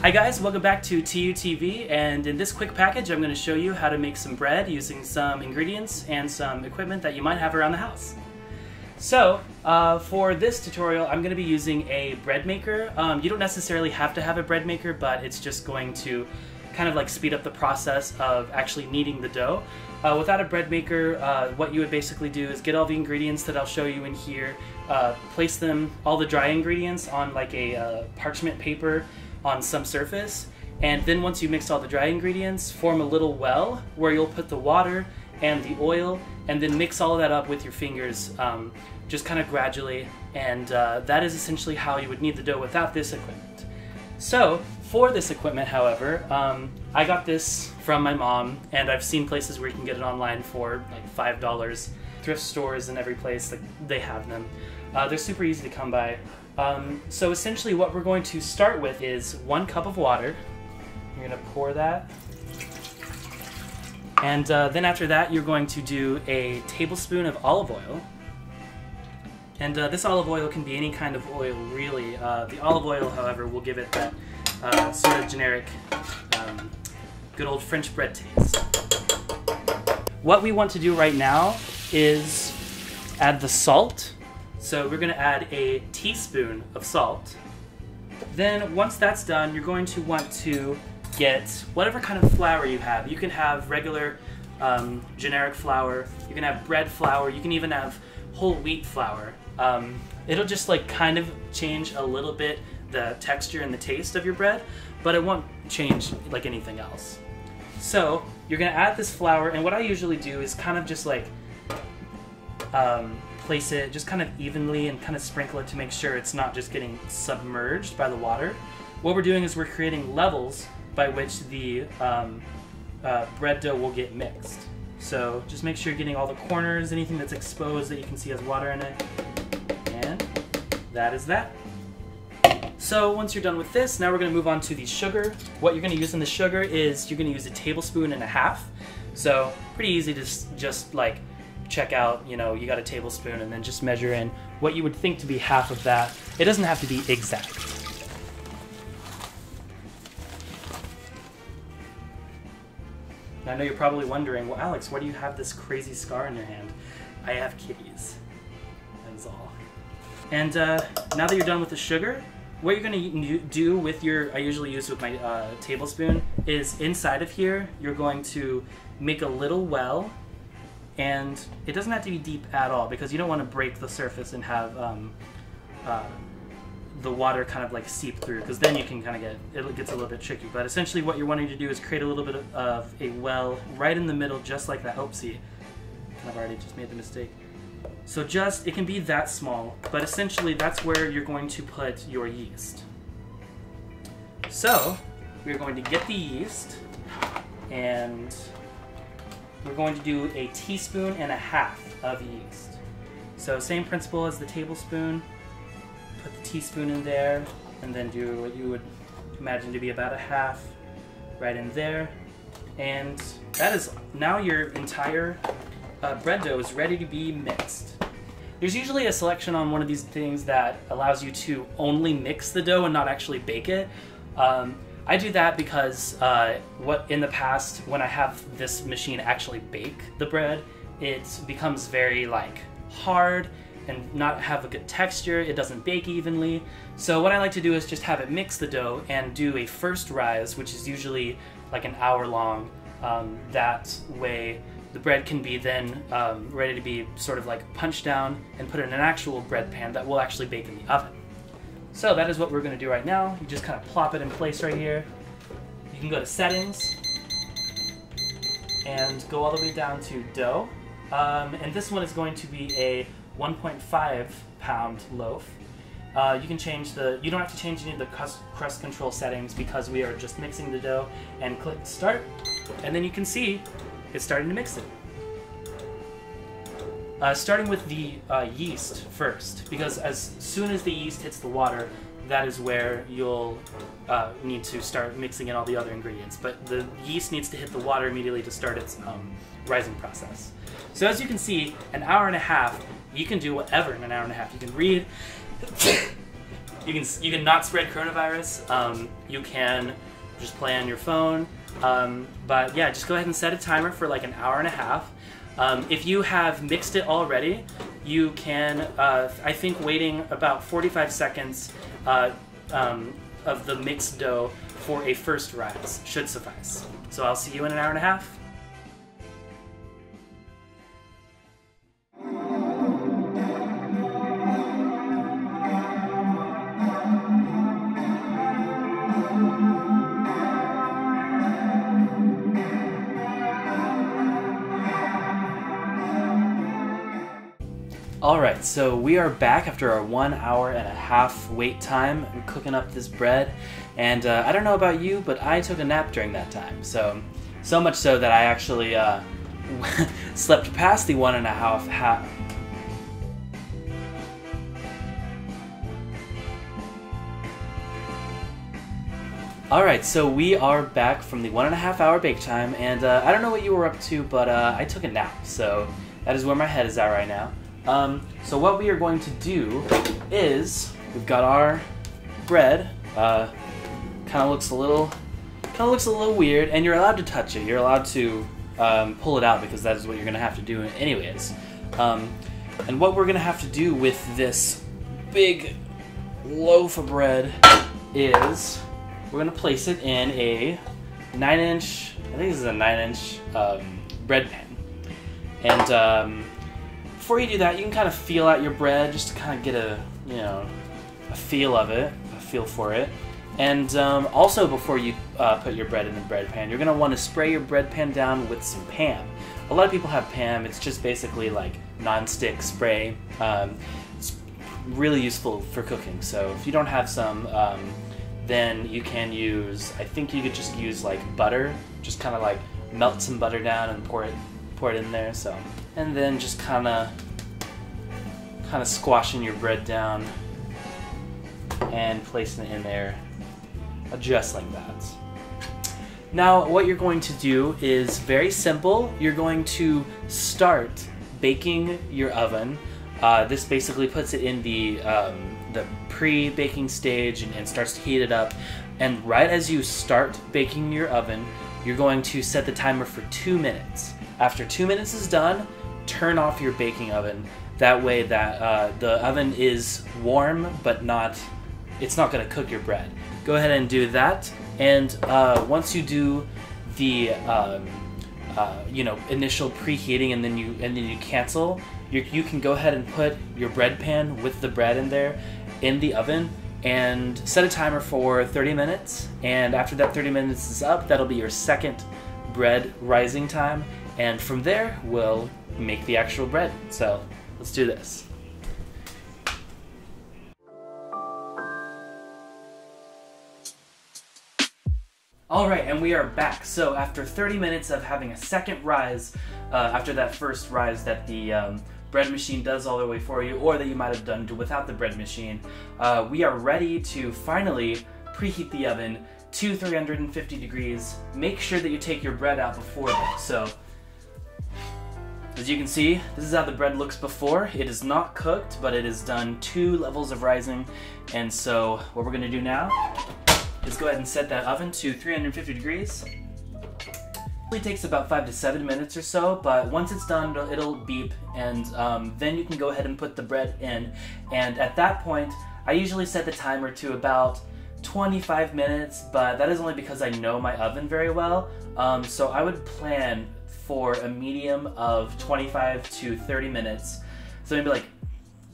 Hi guys, welcome back to TUTV, and in this quick package I'm going to show you how to make some bread using some ingredients and some equipment that you might have around the house. So, for this tutorial I'm going to be using a bread maker. You don't necessarily have to have a bread maker, but it's just going to kind of like speed up the process of actually kneading the dough. Without a bread maker, what you would basically do is get all the ingredients that I'll show you in here, place them, all the dry ingredients, on like a parchment paper on some surface, and then once you mix all the dry ingredients, form a little well where you'll put the water and the oil, and then mix all of that up with your fingers, just kind of gradually, and that is essentially how you would knead the dough without this equipment. So for this equipment, however, I got this from my mom, and I've seen places where you can get it online for like $5. Thrift stores and every place, like, they have them. They're super easy to come by. So essentially what we're going to start with is 1 cup of water. You're going to pour that. And then after that you're going to do a tablespoon of olive oil. And this olive oil can be any kind of oil, really. The olive oil, however, will give it that sort of generic, good old French bread taste. What we want to do right now is add the salt. So we're going to add a teaspoon of salt. Then once that's done, you're going to want to get whatever kind of flour you have. You can have regular generic flour, you can have bread flour, you can even have whole wheat flour. It'll just like kind of change a little bit the texture and the taste of your bread, but it won't change like anything else. So you're going to add this flour, and what I usually do is kind of just like place it just kind of evenly and kind of sprinkle it to make sure it's not just getting submerged by the water. What we're doing is we're creating levels by which the bread dough will get mixed. So just make sure you're getting all the corners, anything that's exposed that you can see has water in it, and that is that. So once you're done with this, now we're going to move on to the sugar. What you're going to use in the sugar is you're going to use 1.5 tablespoons. So pretty easy to just like check out, you know, you got a tablespoon, and then just measure in what you would think to be half of that. It doesn't have to be exact. I know you're probably wondering, well, Alex, why do you have this crazy scar in your hand? I have kitties. That is all. And now that you're done with the sugar, what you're going to do with your, I usually use with my tablespoon, is inside of here, you're going to make a little well. And it doesn't have to be deep at all, because you don't want to break the surface and have the water kind of like seep through, because then you can kind of it gets a little bit tricky. But essentially what you're wanting to do is create a little bit of a well right in the middle, just like that. Oopsie, I've already just made the mistake. So just, it can be that small, but essentially that's where you're going to put your yeast. So we're going to get the yeast, and we're going to do 1.5 teaspoons of yeast. So same principle as the tablespoon. Put the teaspoon in there, and then do what you would imagine to be about 1/2 right in there. And that is, now your entire bread dough is ready to be mixed. There's usually a selection on one of these things that allows you to only mix the dough and not actually bake it. I do that because in the past, when I have this machine actually bake the bread, it becomes very like hard and not have a good texture. It doesn't bake evenly. So what I like to do is just have it mix the dough and do a first rise, which is usually like an hour long. That way the bread can be then ready to be sort of like punched down and put in an actual bread pan that will actually bake in the oven. So that is what we're going to do right now. You just kind of plop it in place right here. You can go to settings and go all the way down to dough. And this one is going to be a 1.5 pound loaf. You can change you don't have to change any of the crust control settings, because we are just mixing the dough, and click start. And then you can see it's starting to mix it. Starting with the yeast first, because as soon as the yeast hits the water, that is where you'll need to start mixing in all the other ingredients. But the yeast needs to hit the water immediately to start its rising process. So as you can see, 1.5 hours, you can do whatever in 1.5 hours. You can read, you can not spread coronavirus. You can just play on your phone. But yeah, just go ahead and set a timer for like an hour and a half. If you have mixed it already, you can, I think waiting about 45 seconds of the mixed dough for a first rise should suffice. So I'll see you in an hour and a half. Alright, so we are back after our 1 hour and a half wait time cooking up this bread, and I don't know about you, but I took a nap during that time, so much so that I actually slept past the 1.5 half. Alright, so we are back from the 1.5 hour bake time, and I don't know what you were up to, but I took a nap, so that is where my head is at right now. So what we are going to do is, we've got our bread, kind of looks a little weird, and you're allowed to touch it. You're allowed to pull it out because that is what you're going to have to do anyways. And what we're going to have to do with this big loaf of bread is we're going to place it in a 9-inch, I think this is a 9-inch bread pan. And before you do that, you can kind of feel out your bread just to kind of get a feel of it, a feel for it. And also before you put your bread in the bread pan, you're going to want to spray your bread pan down with some Pam. A lot of people have Pam. It's just basically like non-stick spray. It's really useful for cooking. So if you don't have some, then you can use, I think you could just use like butter, just kind of like melt some butter down and pour it in there. So, and then just kind of squashing your bread down and placing it in there just like that. Now what you're going to do is very simple. You're going to start baking your oven. This basically puts it in the pre-baking stage and starts to heat it up. And right as you start baking your oven, you're going to set the timer for 2 minutes. After 2 minutes is done, turn off your baking oven. That way that the oven is warm, but it's not going to cook your bread. Go ahead and do that. And once you do the initial preheating and then you cancel, you can go ahead and put your bread pan with the bread in there in the oven and set a timer for 30 minutes. And after that 30 minutes is up, that'll be your second bread rising time. And from there, we'll make the actual bread. So let's do this. Alright, and we are back. So after 30 minutes of having a second rise, after that first rise that the bread machine does all the way for you, or that you might have done without the bread machine, we are ready to finally preheat the oven to 350 degrees. Make sure that you take your bread out before that. So as you can see, this is how the bread looks before. It is not cooked, but it is done 2 levels of rising. And so what we're going to do now is go ahead and set that oven to 350 degrees. It only takes about 5 to 7 minutes or so, but once it's done, it'll beep, and then you can go ahead and put the bread in. And at that point, I usually set the timer to about 25 minutes, but that is only because I know my oven very well. So I would plan for a medium of 25 to 30 minutes. So maybe like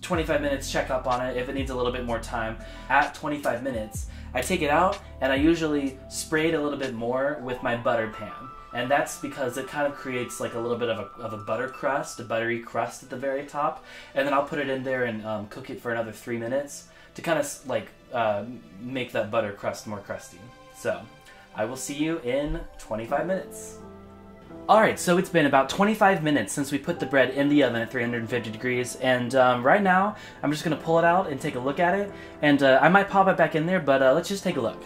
25 minutes, check up on it if it needs a little bit more time. At 25 minutes, I take it out and I usually spray it a little bit more with my butter pan. And that's because it kind of creates like a little bit of a butter crust, a buttery crust at the very top. And then I'll put it in there and cook it for another 3 minutes to kind of like make that butter crust more crusty. So I will see you in 25 minutes. Alright, so it's been about 25 minutes since we put the bread in the oven at 350 degrees, and right now I'm just going to pull it out and take a look at it, and I might pop it back in there, but let's just take a look.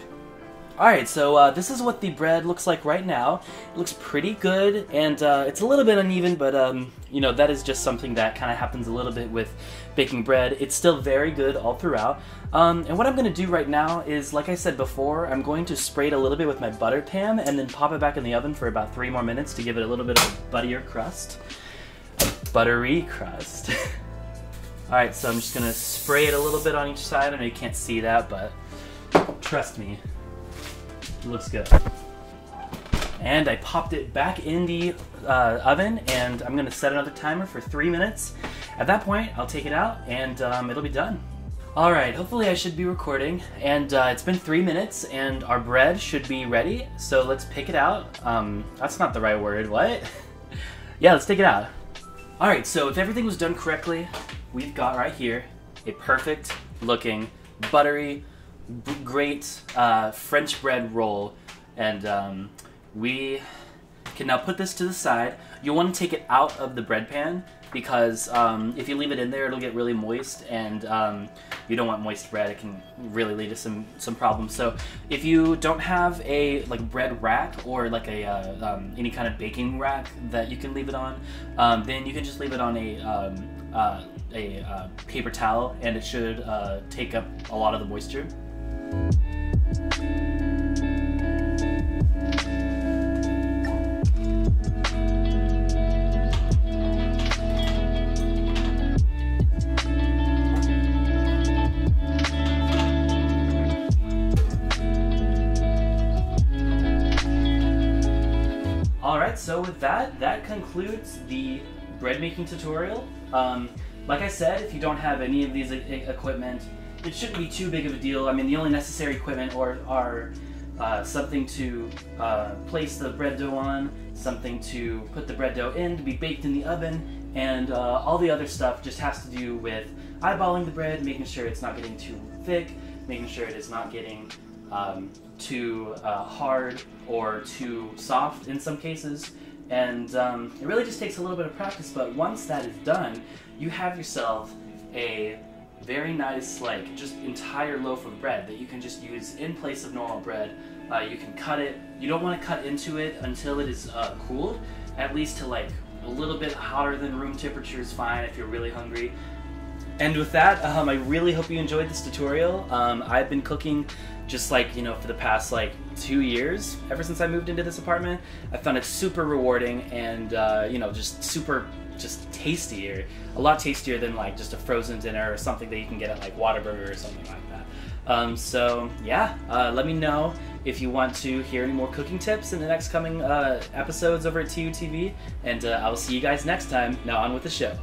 Alright, so this is what the bread looks like right now. It looks pretty good, and it's a little bit uneven, but you know, that is just something that kind of happens a little bit with baking bread. It's still very good all throughout. And what I'm going to do right now is, like I said before, I'm going to spray it a little bit with my butter pan and then pop it back in the oven for about 3 more minutes to give it a little bit of a buttier crust. A buttery crust. Alright, so I'm just going to spray it a little bit on each side. I know you can't see that, but trust me. It looks good. And I popped it back in the oven, and I'm going to set another timer for 3 minutes. At that point, I'll take it out, and it'll be done. Alright, hopefully I should be recording, and it's been 3 minutes, and our bread should be ready, so let's pick it out. That's not the right word, what? Yeah, let's take it out. Alright, so if everything was done correctly, we've got right here a perfect looking, buttery, great French bread roll, and we can now put this to the side. You'll want to take it out of the bread pan because if you leave it in there, it'll get really moist, and you don't want moist bread. It can really lead to some problems. So if you don't have a bread rack or like a any kind of baking rack that you can leave it on, then you can just leave it on a paper towel, and it should take up a lot of the moisture. Alright, so with that concludes the bread making tutorial. Like I said, if you don't have any of these equipment, it shouldn't be too big of a deal. I mean, the only necessary equipment are something to place the bread dough on, something to put the bread dough in to be baked in the oven, and all the other stuff just has to do with eyeballing the bread, making sure it's not getting too thick, making sure it is not getting too hard or too soft in some cases. And it really just takes a little bit of practice, but once that is done, you have yourself a very nice, just entire loaf of bread that you can just use in place of normal bread. You can cut it. You don't want to cut into it until it is cooled, at least to a little bit hotter than room temperature is fine if you're really hungry. And with that, I really hope you enjoyed this tutorial. I've been cooking just for the past 2 years, ever since I moved into this apartment. I found it super rewarding and just tastier, a lot tastier than just a frozen dinner or something that you can get at Whataburger or something like that. So yeah, let me know if you want to hear any more cooking tips in the next coming episodes over at TUTV, and I will see you guys next time. Now on with the show.